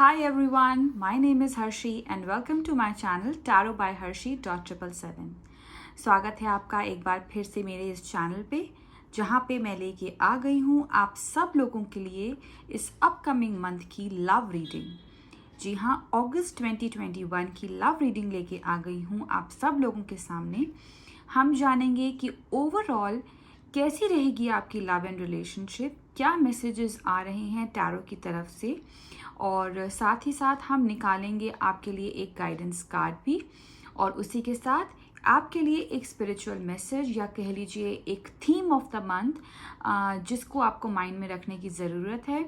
Hi everyone, my name is Harshi and welcome to my channel Tarot by Harshi.777। स्वागत है आपका एक बार फिर से मेरे इस चैनल पे, जहाँ पे मैं लेके आ गई हूँ आप सब लोगों के लिए इस अपकमिंग मंथ की लव रीडिंग। जी हाँ, अगस्त 2021 की लव रीडिंग लेके आ गई हूँ आप सब लोगों के सामने। हम जानेंगे कि ओवरऑल कैसी रहेगी आपकी लव एंड रिलेशनशिप, क्या मैसेजेस आ रहे हैं टैरो की तरफ से, और साथ ही साथ हम निकालेंगे आपके लिए एक गाइडेंस कार्ड भी, और उसी के साथ आपके लिए एक स्पिरिचुअल मैसेज या कह लीजिए एक थीम ऑफ द मंथ जिसको आपको माइंड में रखने की ज़रूरत है,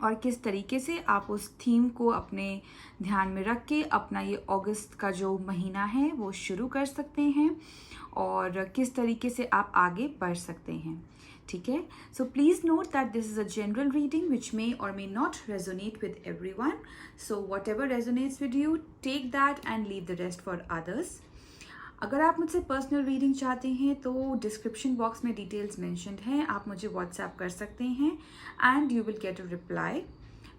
और किस तरीके से आप उस थीम को अपने ध्यान में रख के अपना ये अगस्त का जो महीना है वो शुरू कर सकते हैं, और किस तरीके से आप आगे बढ़ सकते हैं। ठीक है, so please note that this is a general reading which may or may not resonate with everyone, so whatever resonates with you take that and leave the rest for others. अगर आप मुझसे personal reading चाहते हैं तो description box में details mentioned हैं, आप मुझे व्हाट्सएप कर सकते हैं and you will get a reply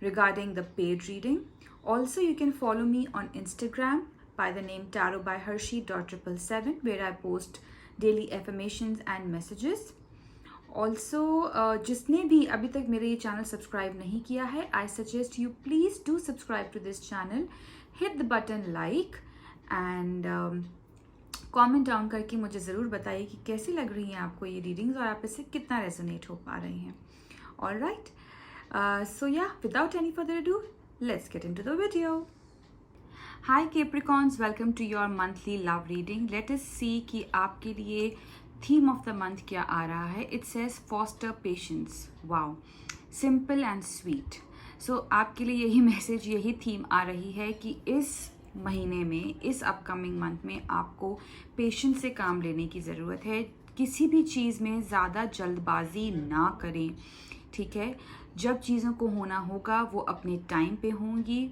regarding the paid reading. Also, you can follow me on Instagram by the name Tarot by Harshi.777, where I post daily affirmations and messages. Also, जिसने भी अभी तक मेरे ये channel subscribe नहीं किया है, I suggest you please do subscribe to this channel, hit the button like and comment down करके मुझे ज़रूर बताइए कि कैसी लग रही हैं आपको ये रीडिंग्स और आप इससे कितना रेजोनेट हो पा रहे हैं। All right, so yeah, without any further ado, let's get into the video. Hi Capricorns, welcome to your monthly love reading. Let us see कि आपके लिए theme of the month क्या आ रहा है। It says foster patience. Wow, simple and sweet. So आपके लिए यही message, यही थीम आ रही है कि इस महीने में, इस अपकमिंग मंथ में आपको पेशेंस से काम लेने की ज़रूरत है। किसी भी चीज़ में ज़्यादा जल्दबाजी ना करें, ठीक है। जब चीज़ों को होना होगा वो अपने टाइम पे होंगी।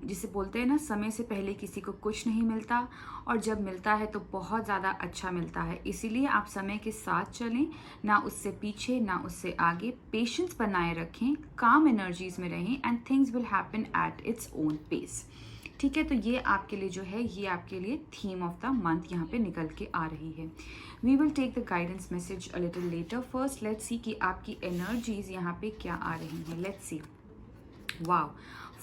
जिसे बोलते हैं ना, समय से पहले किसी को कुछ नहीं मिलता, और जब मिलता है तो बहुत ज़्यादा अच्छा मिलता है। इसीलिए आप समय के साथ चलें, ना उससे पीछे ना उससे आगे। पेशेंस बनाए रखें, काम एनर्जीज में रहें and things will happen at its own pace. ठीक है, तो ये आपके लिए जो है, ये आपके लिए थीम ऑफ द मंथ यहाँ पे निकल के आ रही है। We will take the guidance message a little later. First let's see कि आपकी एनर्जीज यहाँ पे क्या आ रही हैं। Let's see. Wow,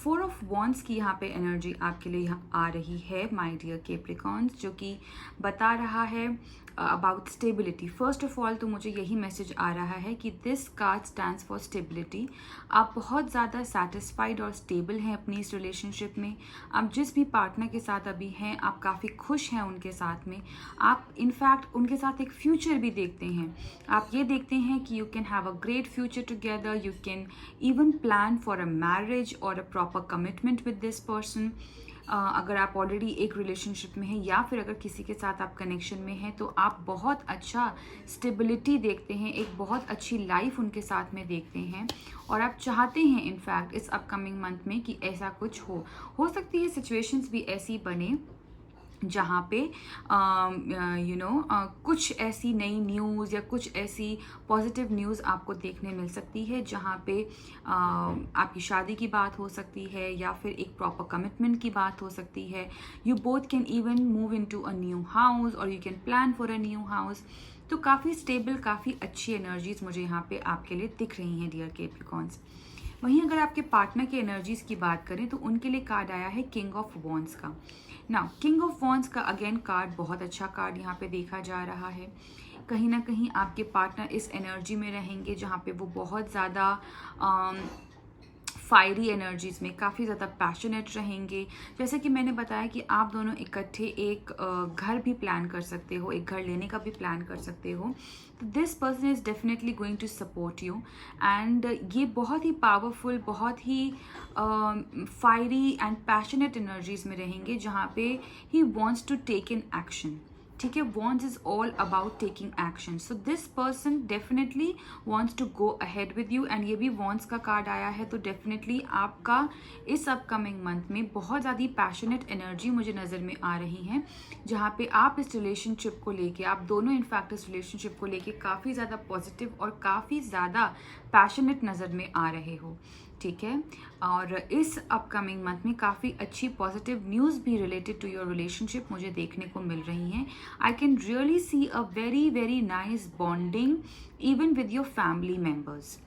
4 of wands की यहाँ पे एनर्जी आपके लिए यहाँ आ रही है माय डियर कैप्रिकॉर्न्स, जो कि बता रहा है about stability. First of all तो मुझे यही मैसेज आ रहा है कि this card stands for stability. आप बहुत ज़्यादा सेटिस्फाइड और स्टेबल हैं अपनी इस रिलेशनशिप में। आप जिस भी पार्टनर के साथ अभी हैं, आप काफ़ी खुश हैं उनके साथ में। आप इनफैक्ट उनके साथ एक फ्यूचर भी देखते हैं। आप ये देखते हैं कि you can have a great future together, you can even plan for a marriage or a proper commitment with this person. अगर आप ऑलरेडी एक रिलेशनशिप में हैं या फिर अगर किसी के साथ आप कनेक्शन में हैं, तो आप बहुत अच्छा स्टेबिलिटी देखते हैं, एक बहुत अच्छी लाइफ उनके साथ में देखते हैं, और आप चाहते हैं इनफैक्ट इस अपकमिंग मंथ में कि ऐसा कुछ हो सकती है सिचुएशंस भी ऐसी बने जहाँ पे कुछ ऐसी नई न्यूज़ या कुछ ऐसी पॉजिटिव न्यूज़ आपको देखने मिल सकती है, जहाँ पे आपकी शादी की बात हो सकती है या फिर एक प्रॉपर कमिटमेंट की बात हो सकती है। You both can even move into a new house or you can plan for a new house. तो काफ़ी स्टेबल, काफ़ी अच्छी एनर्जीज मुझे यहाँ पे आपके लिए दिख रही हैं डियर कैप्रिकॉर्न्स। वहीं अगर आपके पार्टनर के एनर्जीज की बात करें तो उनके लिए कार्ड आया है किंग ऑफ वॉन्ड्स का। नाउ किंग ऑफ वॉन्ड्स का अगेन कार्ड, बहुत अच्छा कार्ड यहाँ पे देखा जा रहा है। कहीं ना कहीं आपके पार्टनर इस एनर्जी में रहेंगे जहाँ पे वो बहुत ज़्यादा फायरी एनर्जीज में, काफ़ी ज़्यादा पैशनेट रहेंगे। जैसे कि मैंने बताया कि आप दोनों इकट्ठे एक घर भी प्लान कर सकते हो, एक घर लेने का भी प्लान कर सकते हो। तो this person is definitely going to support you, and ये बहुत ही पावरफुल, बहुत ही फायरी एंड पैशनेट एनर्जीज में रहेंगे, जहाँ पे ही wants to take in action. ठीक है, wands is all about taking action. So this person definitely wants to go ahead with you, and ये भी वॉन्ट्स का कार्ड आया है, तो डेफिनेटली आपका इस अपकमिंग मंथ में बहुत ज़्यादा पैशनेट एनर्जी मुझे नज़र में आ रही है, जहाँ पे आप इस रिलेशनशिप को लेके, आप दोनों इनफैक्ट इस रिलेशनशिप को लेके काफ़ी ज़्यादा पॉजिटिव और काफ़ी ज़्यादा पैशनेट नज़र में आ रहे हो। ठीक है। और इस अपकमिंग मंथ में काफ़ी अच्छी पॉजिटिव न्यूज़ भी रिलेटेड टू योर रिलेशनशिप मुझे देखने को मिल रही हैं। I can really see a very very nice bonding even with your family members.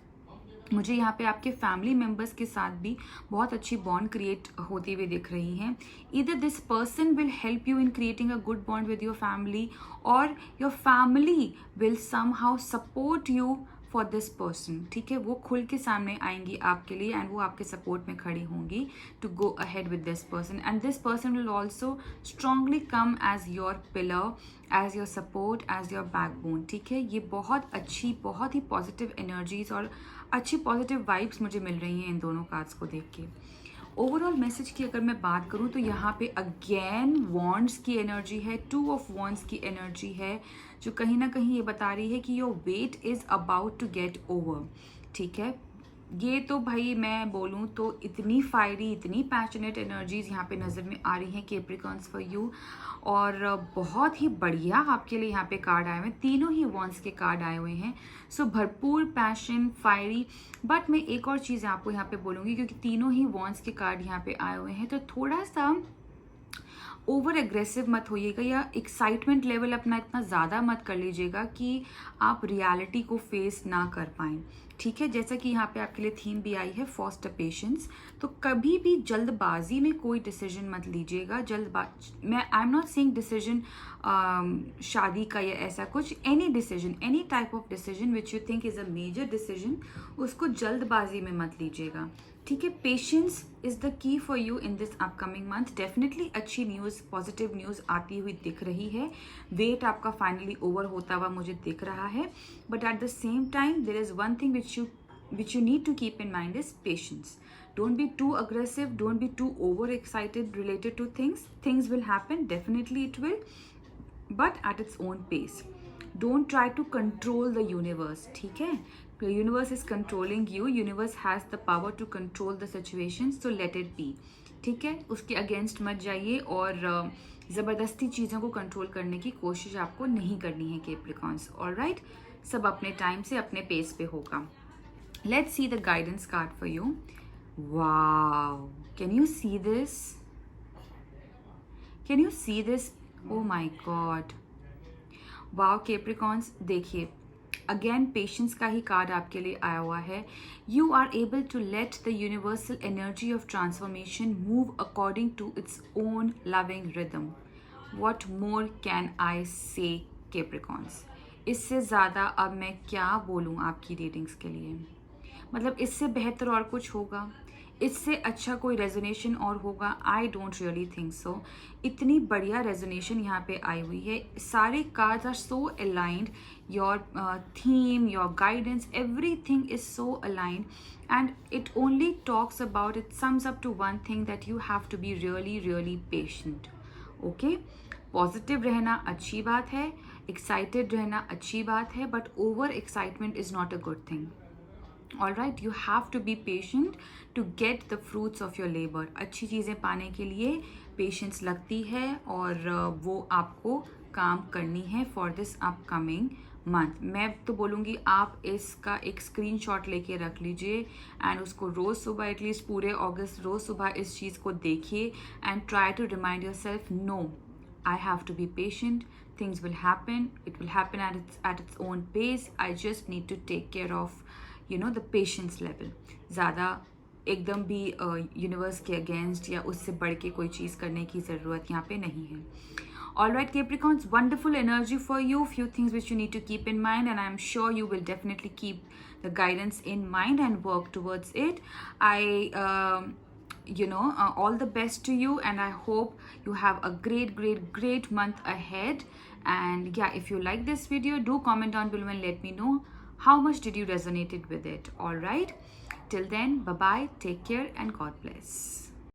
मुझे यहाँ पे आपके फैमिली मेम्बर्स के साथ भी बहुत अच्छी बॉन्ड क्रिएट होती हुई दिख रही हैं। Either this person will help you in creating a good bond with your family, or your family will somehow support you for this person. ठीक है, वो खुल के सामने आएंगी आपके लिए एंड वो आपके सपोर्ट में खड़ी होंगी to go ahead with this person, and this person will also strongly come as your pillar, as your support, as your backbone. ठीक है, ये बहुत अच्छी, बहुत ही पॉजिटिव एनर्जीज और अच्छी पॉजिटिव वाइब्स मुझे मिल रही हैं इन दोनों कार्ड्स को देख के। ओवरऑल मैसेज की अगर मैं बात करूं तो यहाँ पे अगेन वॉन्ड्स की एनर्जी है, 2 ऑफ वॉन्ड्स की एनर्जी है, जो कहीं ना कहीं ये बता रही है कि your wait is about to get over. ठीक है, ये तो भाई मैं बोलूँ तो इतनी फायरी, इतनी पैशनेट एनर्जीज यहाँ पे नज़र में आ रही हैं कैप्रिकॉन्स फॉर यू, और बहुत ही बढ़िया आपके लिए यहाँ पे कार्ड आए हुए हैं। तीनों ही वॉन्ड्स के कार्ड आए हुए हैं, सो भरपूर पैशन, फायरी। बट मैं एक और चीज़ आपको यहाँ पे बोलूँगी, क्योंकि तीनों ही वॉन्ड्स के कार्ड यहाँ पे आए हुए हैं, तो थोड़ा सा ओवर एग्रेसिव मत होइएगा या एक्साइटमेंट लेवल अपना इतना ज़्यादा मत कर लीजिएगा कि आप रियलिटी को फेस ना कर पाएँ। ठीक है, जैसा कि यहाँ पे आपके लिए थीम भी आई है फॉस्टर पेशेंस, तो कभी भी जल्दबाजी में कोई डिसीजन मत लीजिएगा। मैं I am not saying decision शादी का या ऐसा कुछ, any decision, any type of decision which you think is a major decision, उसको जल्दबाजी में मत लीजिएगा। ठीक है, patience is the key for you in this upcoming month. Definitely अच्छी न्यूज़, पॉजिटिव न्यूज़ आती हुई दिख रही है। वेट आपका फाइनली ओवर होता हुआ मुझे दिख रहा है, but at the same time there is one thing which you need to keep in mind is patience. Don't be too aggressive, don't be too over excited related to things. Things will happen, definitely it will, but at its own pace. Don't try to control the universe. ठीक है, the universe is controlling you, universe has the power to control the situation, so let it be. ठीक है, उसके against मत जाइए और ज़बरदस्ती चीज़ों को कंट्रोल करने की कोशिश आपको नहीं करनी है कैप्रिकॉन्स। ऑलराइट, सब अपने टाइम से अपने पेस पे होगा। Let's see the guidance card for you. Wow, can you see this? Can you see this? Oh my God. Wow, Capricorns, देखिए अगेन पेशेंस का ही कार्ड आपके लिए आया हुआ है। You are able to let the universal energy of transformation move according to its own loving rhythm. What more can I say Capricorns? इससे ज़्यादा अब मैं क्या बोलूँ आपकी रीडिंग्स के लिए? मतलब इससे बेहतर और कुछ होगा? इससे अच्छा कोई रेजोनेशन और होगा? I don't really think so. इतनी बढ़िया रेजोनेशन यहाँ पे आई हुई है। सारे cards are so aligned, your theme, your guidance, everything is so aligned, and it only talks about, it sums up to one thing, that you have to be really really patient. Okay, positive रहना अच्छी बात है, excited रहना अच्छी बात है, but over excitement is not a good thing. All right, you have to be patient to get the fruits of your labor. अच्छी चीज़ें पाने के लिए पेशेंस लगती है और वो आपको काम करनी है फॉर दिस अपकमिंग मंथ। मैं तो बोलूँगी आप इसका एक स्क्रीनशॉट लेके रख लीजिए एंड उसको रोज़ सुबह, एटलीस्ट पूरे अगस्त रोज़ सुबह इस चीज़ को देखिए and try to remind yourself, no, I have to be patient, things will happen, it will happen at its own pace, I just need to take care of the patience level. ज़्यादा एकदम भी universe के against या उससे बढ़ के कोई चीज़ करने की ज़रूरत यहाँ पे नहीं है। Alright Capricorns, wonderful energy for you, few things which you need to keep in mind, and I am sure you will definitely keep the guidance in mind and work towards it. I all the best to you, and I hope you have a great month ahead. And yeah, if you like this video, do comment down below and let me know how much did you resonated with it. All right, till then, bye bye, take care, and God bless.